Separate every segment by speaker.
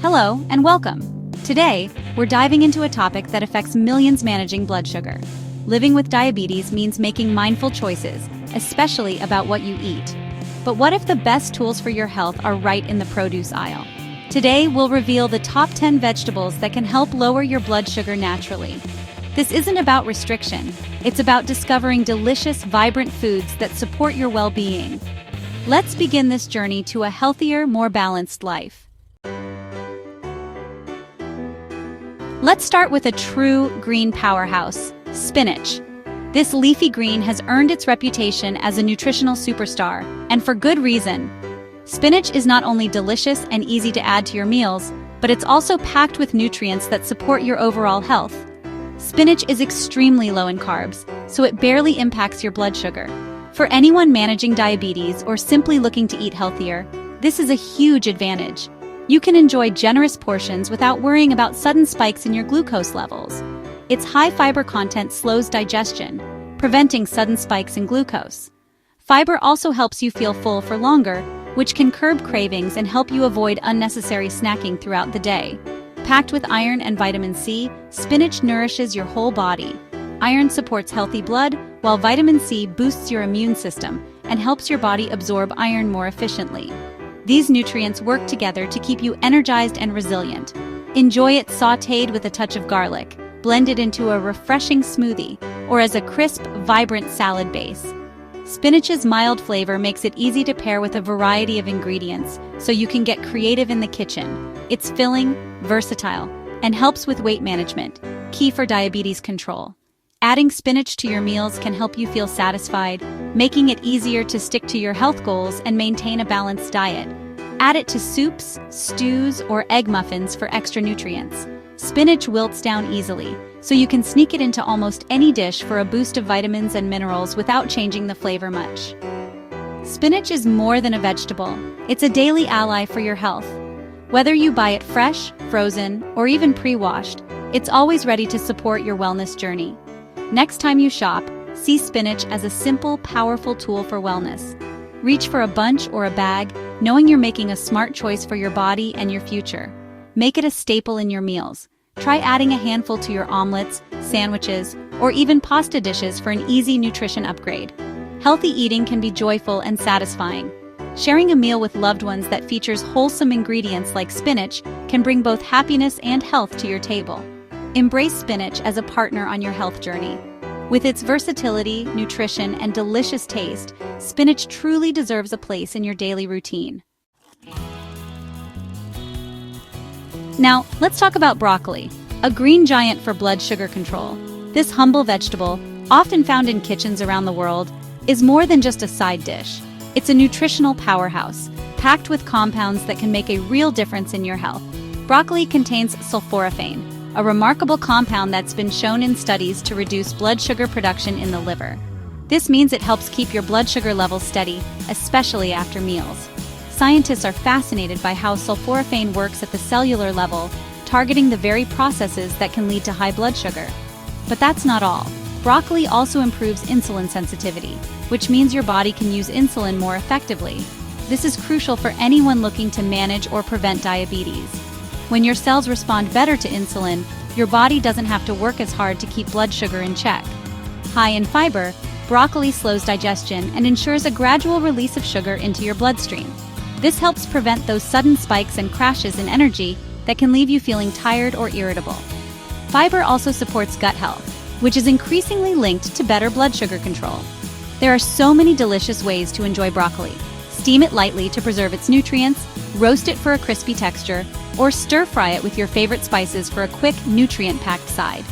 Speaker 1: Hello and welcome. Today, we're diving into a topic that affects millions managing blood sugar. Living with diabetes means making mindful choices, especially about what you eat. But what if the best tools for your health are right in the produce aisle? Today, we'll reveal the top 10 vegetables that can help lower your blood sugar naturally. This isn't about restriction. It's about discovering delicious, vibrant foods that support your well-being. Let's begin this journey to a healthier, more balanced life. Let's start with a true green powerhouse, spinach. This leafy green has earned its reputation as a nutritional superstar, and for good reason. Spinach is not only delicious and easy to add to your meals, but it's also packed with nutrients that support your overall health. Spinach is extremely low in carbs, so it barely impacts your blood sugar. For anyone managing diabetes or simply looking to eat healthier, this is a huge advantage. You can enjoy generous portions without worrying about sudden spikes in your glucose levels. Its high fiber content slows digestion, preventing sudden spikes in glucose. Fiber also helps you feel full for longer, which can curb cravings and help you avoid unnecessary snacking throughout the day. Packed with iron and vitamin C, spinach nourishes your whole body. Iron supports healthy blood, while vitamin C boosts your immune system and helps your body absorb iron more efficiently. These nutrients work together to keep you energized and resilient. Enjoy it sautéed with a touch of garlic, blended into a refreshing smoothie, or as a crisp, vibrant salad base. Spinach's mild flavor makes it easy to pair with a variety of ingredients, so you can get creative in the kitchen. It's filling, versatile, and helps with weight management, key for diabetes control. Adding spinach to your meals can help you feel satisfied, making it easier to stick to your health goals and maintain a balanced diet. Add it to soups, stews, or egg muffins for extra nutrients. Spinach wilts down easily, so you can sneak it into almost any dish for a boost of vitamins and minerals without changing the flavor much. Spinach is more than a vegetable. It's a daily ally for your health. Whether you buy it fresh, frozen, or even pre-washed, it's always ready to support your wellness journey. Next time you shop, see spinach as a simple, powerful tool for wellness. Reach for a bunch or a bag, knowing you're making a smart choice for your body and your future. Make it a staple in your meals. Try adding a handful to your omelets, sandwiches, or even pasta dishes for an easy nutrition upgrade. Healthy eating can be joyful and satisfying. Sharing a meal with loved ones that features wholesome ingredients like spinach can bring both happiness and health to your table. Embrace spinach as a partner on your health journey. With its versatility, nutrition, and delicious taste, spinach truly deserves a place in your daily routine. Now, let's talk about broccoli, a green giant for blood sugar control. This humble vegetable, often found in kitchens around the world, is more than just a side dish. It's a nutritional powerhouse, packed with compounds that can make a real difference in your health. Broccoli contains sulforaphane, a remarkable compound that's been shown in studies to reduce blood sugar production in the liver. This means it helps keep your blood sugar levels steady, especially after meals. Scientists are fascinated by how sulforaphane works at the cellular level, targeting the very processes that can lead to high blood sugar. But that's not all. Broccoli also improves insulin sensitivity, which means your body can use insulin more effectively. This is crucial for anyone looking to manage or prevent diabetes. When your cells respond better to insulin, your body doesn't have to work as hard to keep blood sugar in check. High in fiber, broccoli slows digestion and ensures a gradual release of sugar into your bloodstream. This helps prevent those sudden spikes and crashes in energy that can leave you feeling tired or irritable. Fiber also supports gut health, which is increasingly linked to better blood sugar control. There are so many delicious ways to enjoy broccoli. Steam it lightly to preserve its nutrients, roast it for a crispy texture, or stir-fry it with your favorite spices for a quick, nutrient-packed side.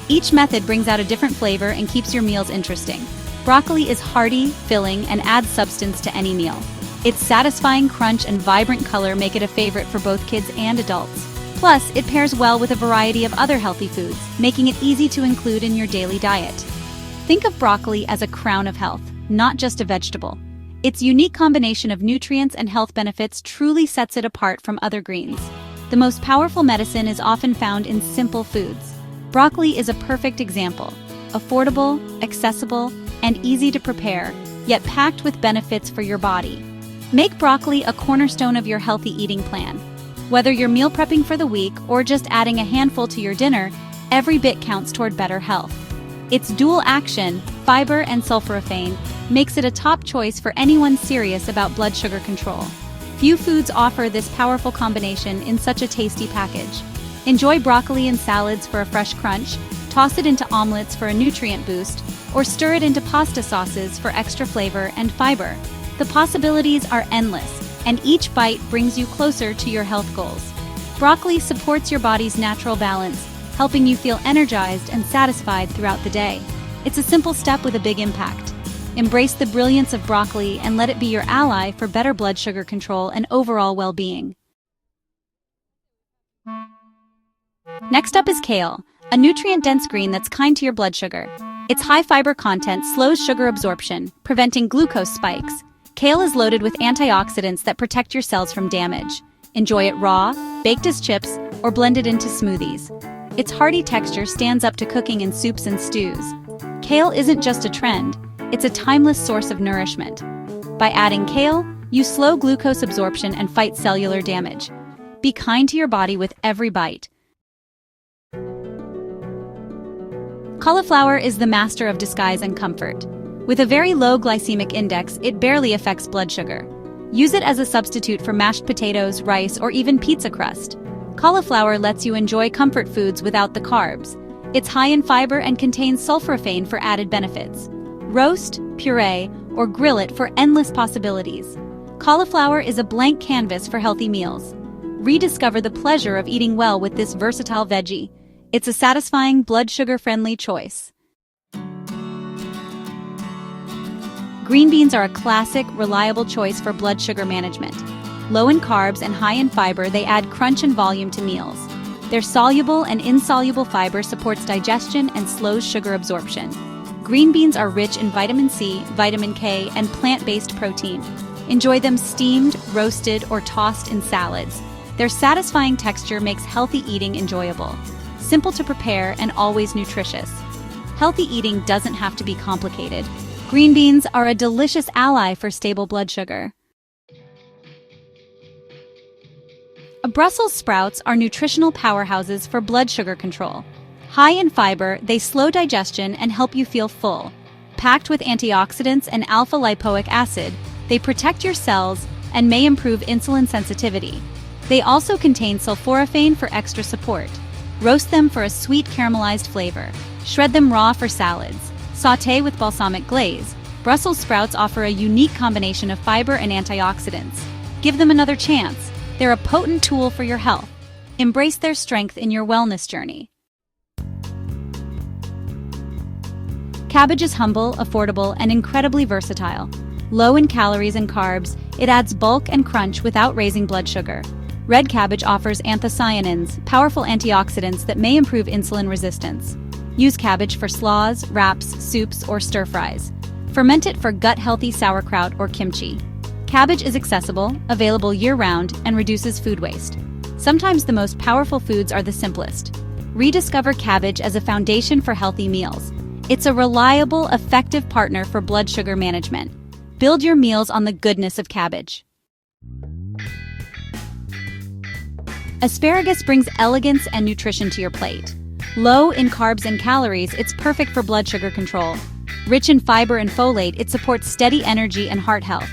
Speaker 1: Each method brings out a different flavor and keeps your meals interesting. Broccoli is hearty, filling, and adds substance to any meal. Its satisfying crunch and vibrant color make it a favorite for both kids and adults. Plus, it pairs well with a variety of other healthy foods, making it easy to include in your daily diet. Think of broccoli as a crown of health, not just a vegetable. Its unique combination of nutrients and health benefits truly sets it apart from other greens. The most powerful medicine is often found in simple foods. Broccoli is a perfect example. Affordable, accessible, and easy to prepare, yet packed with benefits for your body. Make broccoli a cornerstone of your healthy eating plan. Whether you're meal prepping for the week or just adding a handful to your dinner, every bit counts toward better health. Its dual action, fiber and sulforaphane, makes it a top choice for anyone serious about blood sugar control. Few foods offer this powerful combination in such a tasty package. Enjoy broccoli in salads for a fresh crunch, toss it into omelets for a nutrient boost, or stir it into pasta sauces for extra flavor and fiber. The possibilities are endless, and each bite brings you closer to your health goals. Broccoli supports your body's natural balance, helping you feel energized and satisfied throughout the day. It's a simple step with a big impact. Embrace the brilliance of broccoli and let it be your ally for better blood sugar control and overall well-being. Next up is kale, a nutrient-dense green that's kind to your blood sugar. Its high fiber content slows sugar absorption, preventing glucose spikes. Kale is loaded with antioxidants that protect your cells from damage. Enjoy it raw, baked as chips, or blended into smoothies. Its hearty texture stands up to cooking in soups and stews. Kale isn't just a trend, it's a timeless source of nourishment. By adding kale, you slow glucose absorption and fight cellular damage. Be kind to your body with every bite. Cauliflower is the master of disguise and comfort. With a very low glycemic index, it barely affects blood sugar. Use it as a substitute for mashed potatoes, rice, or even pizza crust. Cauliflower lets you enjoy comfort foods without the carbs. It's high in fiber and contains sulforaphane for added benefits. Roast, puree, or grill it for endless possibilities. Cauliflower is a blank canvas for healthy meals. Rediscover the pleasure of eating well with this versatile veggie. It's a satisfying, blood sugar-friendly choice. Green beans are a classic, reliable choice for blood sugar management. Low in carbs and high in fiber, they add crunch and volume to meals. Their soluble and insoluble fiber supports digestion and slows sugar absorption. Green beans are rich in vitamin C, vitamin K, and plant-based protein. Enjoy them steamed, roasted, or tossed in salads. Their satisfying texture makes healthy eating enjoyable. Simple to prepare and always nutritious. Healthy eating doesn't have to be complicated. Green beans are a delicious ally for stable blood sugar. Brussels sprouts are nutritional powerhouses for blood sugar control. High in fiber, they slow digestion and help you feel full. Packed with antioxidants and alpha-lipoic acid, they protect your cells and may improve insulin sensitivity. They also contain sulforaphane for extra support. Roast them for a sweet caramelized flavor. Shred them raw for salads. Sauté with balsamic glaze. Brussels sprouts offer a unique combination of fiber and antioxidants. Give them another chance. They're a potent tool for your health. Embrace their strength in your wellness journey. Cabbage is humble, affordable, and incredibly versatile. Low in calories and carbs, it adds bulk and crunch without raising blood sugar. Red cabbage offers anthocyanins, powerful antioxidants that may improve insulin resistance. Use cabbage for slaws, wraps, soups, or stir-fries. Ferment it for gut-healthy sauerkraut or kimchi. Cabbage is accessible, available year-round, and reduces food waste. Sometimes the most powerful foods are the simplest. Rediscover cabbage as a foundation for healthy meals. It's a reliable, effective partner for blood sugar management. Build your meals on the goodness of cabbage. Asparagus brings elegance and nutrition to your plate. Low in carbs and calories, it's perfect for blood sugar control. Rich in fiber and folate, it supports steady energy and heart health.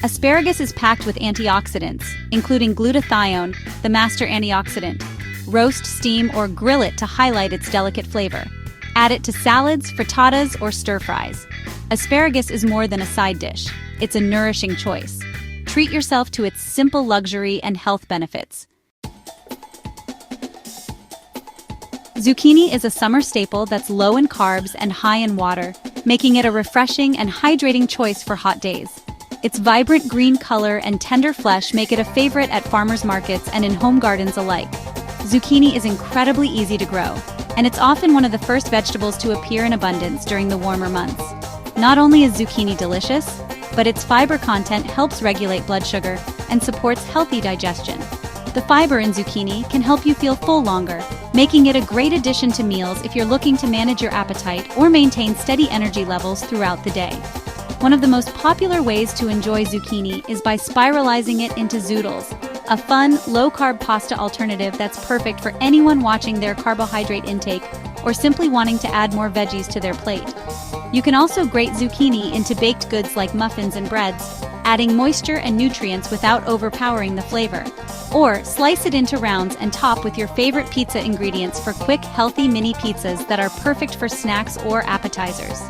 Speaker 1: Asparagus is packed with antioxidants, including glutathione, the master antioxidant. Roast, steam, or grill it to highlight its delicate flavor. Add it to salads, frittatas, or stir-fries. Asparagus is more than a side dish. It's a nourishing choice. Treat yourself to its simple luxury and health benefits. Zucchini is a summer staple that's low in carbs and high in water, making it a refreshing and hydrating choice for hot days. Its vibrant green color and tender flesh make it a favorite at farmers markets and in home gardens alike. Zucchini is incredibly easy to grow, and it's often one of the first vegetables to appear in abundance during the warmer months. Not only is zucchini delicious, but its fiber content helps regulate blood sugar and supports healthy digestion. The fiber in zucchini can help you feel full longer, making it a great addition to meals if you're looking to manage your appetite or maintain steady energy levels throughout the day. One of the most popular ways to enjoy zucchini is by spiralizing it into zoodles, a fun, low-carb pasta alternative that's perfect for anyone watching their carbohydrate intake or simply wanting to add more veggies to their plate. You can also grate zucchini into baked goods like muffins and breads, adding moisture and nutrients without overpowering the flavor. Or slice it into rounds and top with your favorite pizza ingredients for quick, healthy mini pizzas that are perfect for snacks or appetizers.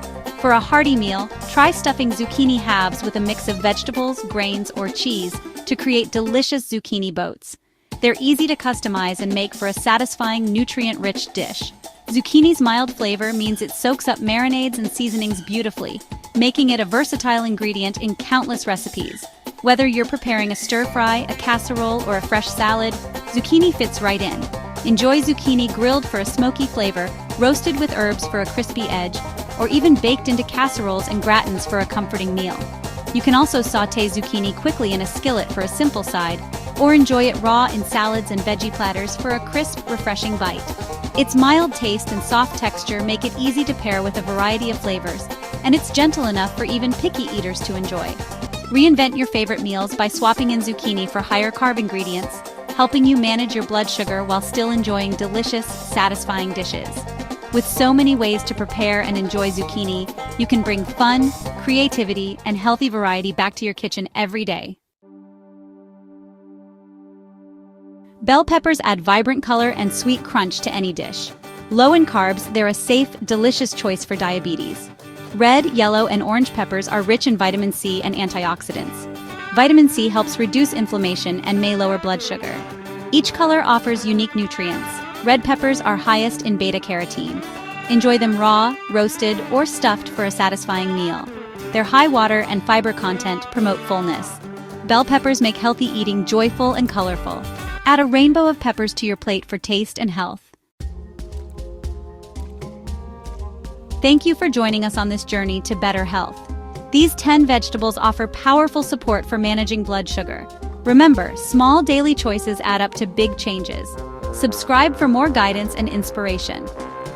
Speaker 1: For a hearty meal, try stuffing zucchini halves with a mix of vegetables, grains, or cheese to create delicious zucchini boats. They're easy to customize and make for a satisfying, nutrient-rich dish. Zucchini's mild flavor means it soaks up marinades and seasonings beautifully, making it a versatile ingredient in countless recipes. Whether you're preparing a stir-fry, a casserole, or a fresh salad, zucchini fits right in. Enjoy zucchini grilled for a smoky flavor, roasted with herbs for a crispy edge, or even baked into casseroles and gratins for a comforting meal. You can also sauté zucchini quickly in a skillet for a simple side, or enjoy it raw in salads and veggie platters for a crisp, refreshing bite. Its mild taste and soft texture make it easy to pair with a variety of flavors, and it's gentle enough for even picky eaters to enjoy. Reinvent your favorite meals by swapping in zucchini for higher carb ingredients, helping you manage your blood sugar while still enjoying delicious, satisfying dishes. With so many ways to prepare and enjoy zucchini, you can bring fun, creativity, and healthy variety back to your kitchen every day. Bell peppers add vibrant color and sweet crunch to any dish. Low in carbs, they're a safe, delicious choice for diabetes. Red, yellow, and orange peppers are rich in vitamin C and antioxidants. Vitamin C helps reduce inflammation and may lower blood sugar. Each color offers unique nutrients. Red peppers are highest in beta-carotene. Enjoy them raw, roasted, or stuffed for a satisfying meal. Their high water and fiber content promote fullness. Bell peppers make healthy eating joyful and colorful. Add a rainbow of peppers to your plate for taste and health. Thank you for joining us on this journey to better health. These 10 vegetables offer powerful support for managing blood sugar. Remember, small daily choices add up to big changes. Subscribe for more guidance and inspiration.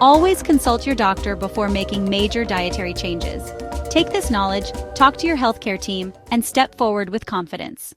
Speaker 1: Always consult your doctor before making major dietary changes. Take this knowledge, talk to your healthcare team, and step forward with confidence.